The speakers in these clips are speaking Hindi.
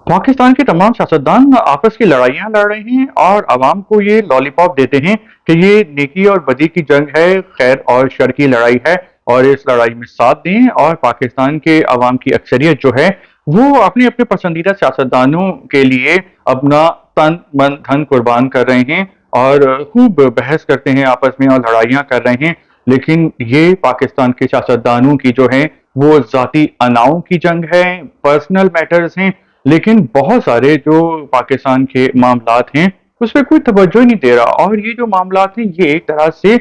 पाकिस्तान के तमाम सियासतदान आपस की लड़ाइयाँ लड़ रहे हैं और अवाम को ये लॉलीपॉप देते हैं कि ये नेकी और बदी की जंग है, खैर और शर की लड़ाई है और इस लड़ाई में साथ दें। और पाकिस्तान के अवाम की अक्सरियत जो है वो अपने अपने पसंदीदा सियासतदानों के लिए अपना तन मन धन कुर्बान कर रहे हैं और खूब बहस करते हैं आपस में और लड़ाइयाँ कर रहे हैं। लेकिन ये पाकिस्तान के सियासतदानों की जो है वो ज़ाती अनाओं की जंग है, पर्सनल मैटर्स हैं। लेकिन बहुत सारे जो पाकिस्तान के मामलात हैं उस पे कोई तवज्जो ही नहीं दे रहा और ये जो मामलात हैं ये एक तरह से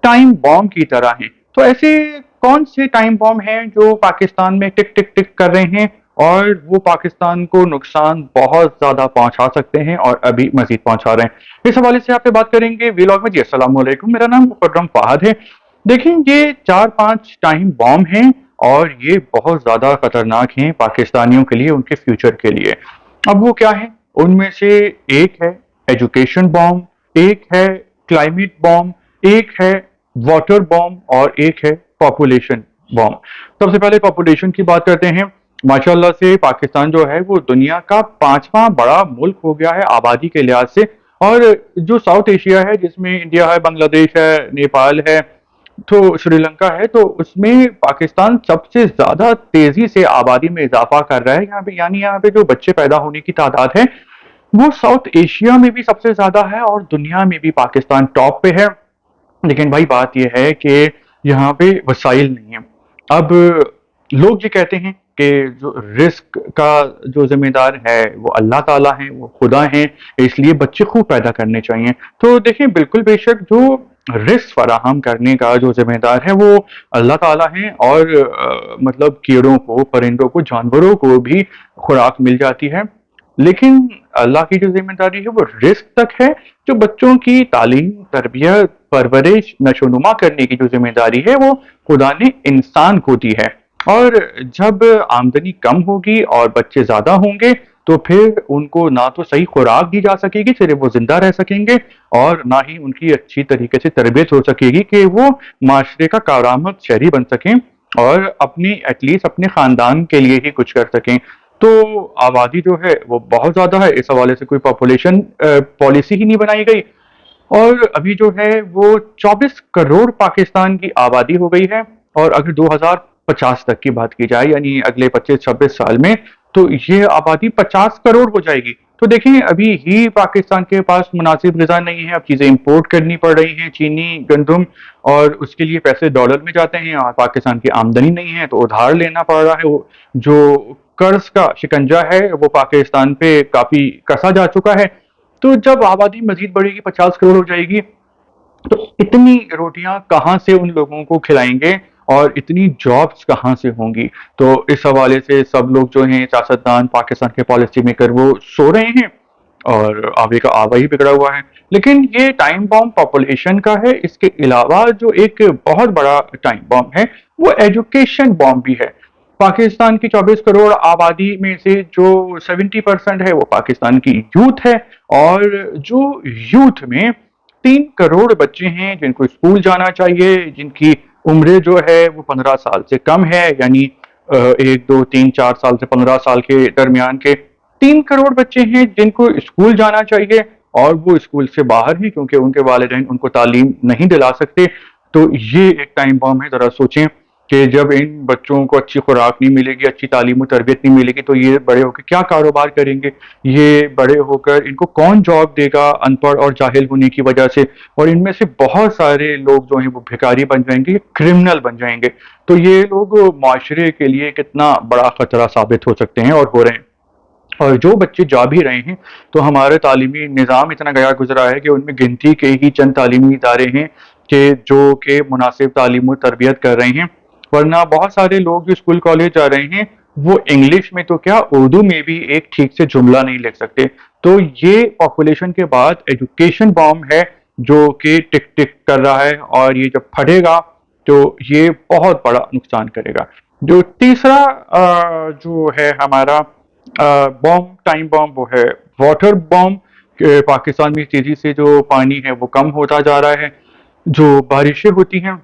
टाइम बॉम्ब की तरह हैं। तो ऐसे कौन से टाइम बॉम्ब हैं जो पाकिस्तान में टिक टिक टिक कर रहे हैं और वो पाकिस्तान को नुकसान बहुत ज्यादा पहुंचा सकते हैं और अभी मजीद पहुंचा रहे हैं। इस हवाले से आपसे बात करेंगे वीलॉग में। जी अस्सलाम वालेकुम, मेरा नाम मुकर्रम फहद है। देखिए ये 4-5 टाइम बॉम्ब हैं और ये बहुत ज़्यादा खतरनाक हैं पाकिस्तानियों के लिए, उनके फ्यूचर के लिए। अब वो क्या है? उनमें से एक है एजुकेशन बॉम्ब, एक है क्लाइमेट बॉम्ब, एक है वाटर बॉम्ब और एक है पॉपुलेशन बॉम्ब। सबसे पहले पॉपुलेशन की बात करते हैं। माशाल्लाह से पाकिस्तान जो है वो दुनिया का 5वां बड़ा मुल्क हो गया है आबादी के लिहाज से। और जो साउथ एशिया है जिसमें इंडिया है, बांग्लादेश है, नेपाल है, तो श्रीलंका है, तो उसमें पाकिस्तान सबसे ज्यादा तेजी से आबादी में इजाफा कर रहा है यहाँ पे। यानी यहाँ पे जो बच्चे पैदा होने की तादाद है वो साउथ एशिया में भी सबसे ज्यादा है और दुनिया में भी पाकिस्तान टॉप पे है। लेकिन भाई बात यह है कि यहाँ पे वसाइल नहीं है। अब लोग ये कहते हैं कि जो रिस्क का जो जिम्मेदार है वो अल्लाह ताला है, वो खुदा हैं, इसलिए बच्चे खूब पैदा करने चाहिए। तो देखिए बिल्कुल बेशक जो रिस्क फराहम करने का जो जिम्मेदार है वो अल्लाह ताला है और मतलब कीड़ों को, परिंदों को, जानवरों को भी खुराक मिल जाती है। लेकिन अल्लाह की जो जिम्मेदारी है वो रिस्क तक है। जो बच्चों की तालीम, तरबियत, परवरिश, नशोनुमा करने की जो जिम्मेदारी है वो खुदा ने इंसान को दी है। और जब आमदनी कम होगी और बच्चे ज्यादा होंगे तो फिर उनको ना तो सही खुराक दी जा सकेगी, सिर्फ वो जिंदा रह सकेंगे, और ना ही उनकी अच्छी तरीके से तरबियत हो सकेगी कि वो माशरे का कारामद शहरी बन सकें और अपनी एटलीस्ट अपने खानदान के लिए ही कुछ कर सकें। तो आबादी जो है वो बहुत ज्यादा है, इस हवाले से कोई पॉपुलेशन पॉलिसी ही नहीं बनाई गई। और अभी जो है वो 24 करोड़ पाकिस्तान की आबादी हो गई है। और अगर 2050 तक की बात की जाए यानी अगले 25-26 साल में, तो ये आबादी 50 करोड़ हो जाएगी। तो देखिए अभी ही पाकिस्तान के पास मुनासिब ग़िज़ा नहीं है, अब चीज़ें इंपोर्ट करनी पड़ रही हैं, चीनी, गंदुम, और उसके लिए पैसे डॉलर में जाते हैं और पाकिस्तान की आमदनी नहीं है तो उधार लेना पड़ रहा है। वो जो कर्ज का शिकंजा है वो पाकिस्तान पे काफ़ी कसा जा चुका है। तो जब आबादी मजीद बढ़ेगी, 50 करोड़ हो जाएगी, तो इतनी रोटियां कहाँ से उन लोगों को खिलाएंगे और इतनी जॉब्स कहाँ से होंगी? तो इस हवाले से सब लोग जो हैं सियासतदान, पाकिस्तान के पॉलिसी मेकर, वो सो रहे हैं और आगे का आवा ही बिगड़ा हुआ है। लेकिन ये टाइम बॉम्ब पॉपुलेशन का है, इसके अलावा जो एक बहुत बड़ा टाइम बॉम्ब है वो एजुकेशन बॉम्ब भी है। पाकिस्तान की 24 करोड़ आबादी में से जो 70% है वो पाकिस्तान की यूथ है। और जो यूथ में 3 करोड़ बच्चे हैं जिनको स्कूल जाना चाहिए, जिनकी उम्र जो है वो 15 साल से कम है, यानी 1, 2, 3, 4 साल से 15 साल के दरमियान के 3 करोड़ बच्चे हैं जिनको स्कूल जाना चाहिए और वो स्कूल से बाहर हैं क्योंकि उनके वालिदैन उनको तालीम नहीं दिला सकते। तो ये एक टाइम बॉम्ब है। ज़रा सोचें कि जब इन बच्चों को अच्छी खुराक नहीं मिलेगी, अच्छी तालीम और तरबियत नहीं मिलेगी, तो ये बड़े होकर क्या कारोबार करेंगे? ये बड़े होकर इनको कौन जॉब देगा अनपढ़ और जाहिल होने की वजह से? और इनमें से बहुत सारे लोग जो हैं वो भिखारी बन जाएंगे, क्रिमिनल बन जाएंगे। तो ये लोग माशरे के लिए कितना बड़ा खतरा साबित हो सकते हैं और हो रहे हैं। और जो बच्चे जा भी रहे हैं तो हमारे तालीमी निज़ाम इतना गया गुजरा है कि उनमें गिनती के ही चंद तालीमी इदारे हैं कि जो कि मुनासिब तालीम और तरबियत कर रहे हैं। वरना बहुत सारे लोग जो स्कूल कॉलेज जा रहे हैं वो इंग्लिश में तो क्या, उर्दू में भी एक ठीक से जुमला नहीं लिख सकते। तो ये पॉपुलेशन के बाद एजुकेशन बॉम्ब है जो कि टिक टिक कर रहा है और ये जब फटेगा तो ये बहुत बड़ा नुकसान करेगा। जो तीसरा जो है हमारा बॉम्ब, टाइम बॉम्ब, वो है वाटर बॉम्ब। पाकिस्तान में तेजी से जो पानी है वो कम होता जा रहा है। जो बारिशें होती हैं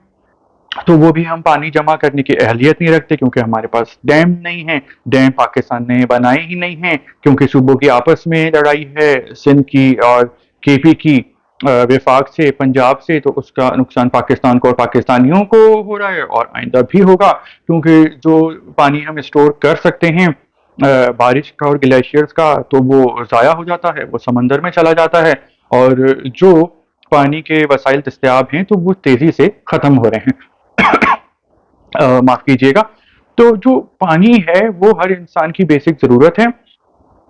तो वो भी हम पानी जमा करने की अहलियत नहीं रखते क्योंकि हमारे पास डैम नहीं है। डैम पाकिस्तान ने बनाए ही नहीं हैं क्योंकि सूबों की आपस में लड़ाई है, सिंध की और केपी की, विफाक से, पंजाब से, तो उसका नुकसान पाकिस्तान को और पाकिस्तानियों को हो रहा है और आइंदा भी होगा क्योंकि जो पानी हम स्टोर कर सकते हैं बारिश का और ग्लेशियर्स का, तो वो ज़ाया हो जाता है, वो समंदर में चला जाता है और जो पानी के वसाइल दस्तयाब हैं तो वो तेज़ी से ख़त्म हो रहे हैं। माफ कीजिएगा। तो जो पानी है वो हर इंसान की बेसिक ज़रूरत है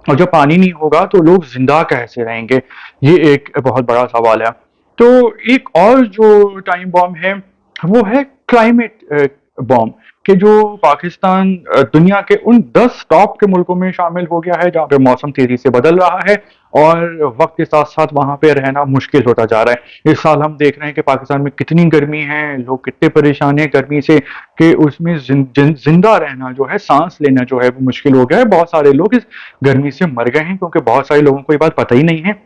और जब पानी नहीं होगा तो लोग ज़िंदा कैसे रहेंगे? ये एक बहुत बड़ा सवाल है। तो एक और जो टाइम बॉम्ब है वो है क्लाइमेट बॉम्ब, कि जो पाकिस्तान दुनिया के उन 10 टॉप के मुल्कों में शामिल हो गया है जहाँ पे मौसम तेज़ी से बदल रहा है और वक़्त के साथ-साथ वहाँ पे रहना मुश्किल होता जा रहा है। इस साल हम देख रहे हैं कि पाकिस्तान में कितनी गर्मी है, लोग कितने परेशान हैं गर्मी से कि उसमें ज़िंदा रहना जो है, साँस लेना जो है वो मुश्किल हो गया है। बहुत सारे लोग इस गर्मी से मर गए हैं क्योंकि बहुत सारे लोगों को ये बात पता ही नहीं है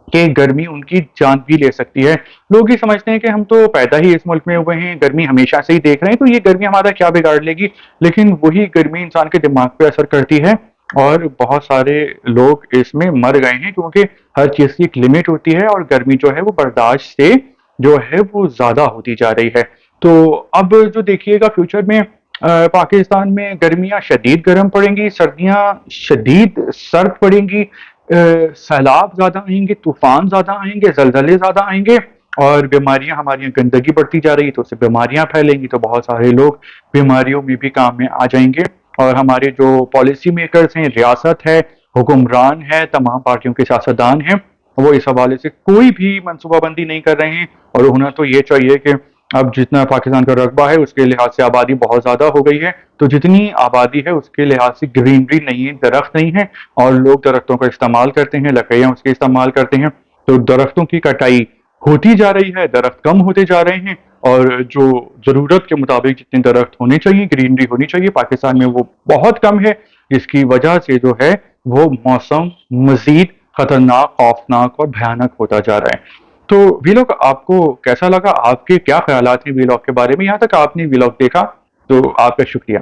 कि गर्मी उनकी जान भी ले सकती है। लोग ये समझते हैं कि हम तो पैदा ही इस मुल्क में हुए हैं, गर्मी हमेशा से ही देख रहे हैं, तो ये गर्मी हमारा क्या बिगाड़ लेगी? लेकिन वही गर्मी इंसान के दिमाग पे असर करती है और बहुत सारे लोग इसमें मर गए हैं क्योंकि हर चीज़ की एक लिमिट होती है और गर्मी जो है वो बर्दाश्त से जो है वो ज़्यादा होती जा रही है। तो अब जो देखिएगा फ्यूचर में पाकिस्तान में गर्मियाँ शदीद गर्म पड़ेंगी, सर्दियाँ शदीद सर्द पड़ेंगी, सैलाब ज़्यादा आएँगे, तूफ़ान ज़्यादा आएँगे, ज़लज़ले ज़्यादा आएँगे और बीमारियाँ, हमारी यहाँ गंदगी बढ़ती जा रही है तो उससे बीमारियाँ फैलेंगी, तो बहुत सारे लोग बीमारियों में भी काम में आ जाएँगे और हमारे जो पॉलिसी मेकर्स हैं, रियासत है, हुक्मरान है, तमाम पार्टियों के सियासतदान हैं, वो इस हवाले से कोई भी मनसूबाबंदी नहीं कर रहे हैं और होना तो ये चाहिए कि अब जितना पाकिस्तान का रकबा है उसके लिहाज से आबादी बहुत ज़्यादा हो गई है, तो जितनी आबादी है उसके लिहाज से ग्रीनरी नहीं है, दरख्त नहीं है और लोग दरख्तों का इस्तेमाल करते हैं, लकड़ियाँ उसके इस्तेमाल करते हैं, तो दरख्तों की कटाई होती जा रही है, दरख्त कम होते जा रहे हैं और जो ज़रूरत के मुताबिक जितने दरख्त होने चाहिए, ग्रीनरी होनी चाहिए, पाकिस्तान में वो बहुत कम है, जिसकी वजह से जो है वो मौसम मज़ीद खतरनाक, खौफनाक और भयानक होता जा रहा है। तो वीलॉग आपको कैसा लगा? आपके क्या ख़्यालात हैं वीलॉग के बारे में? यहाँ तक आपने वीलॉग देखा, तो आपका शुक्रिया।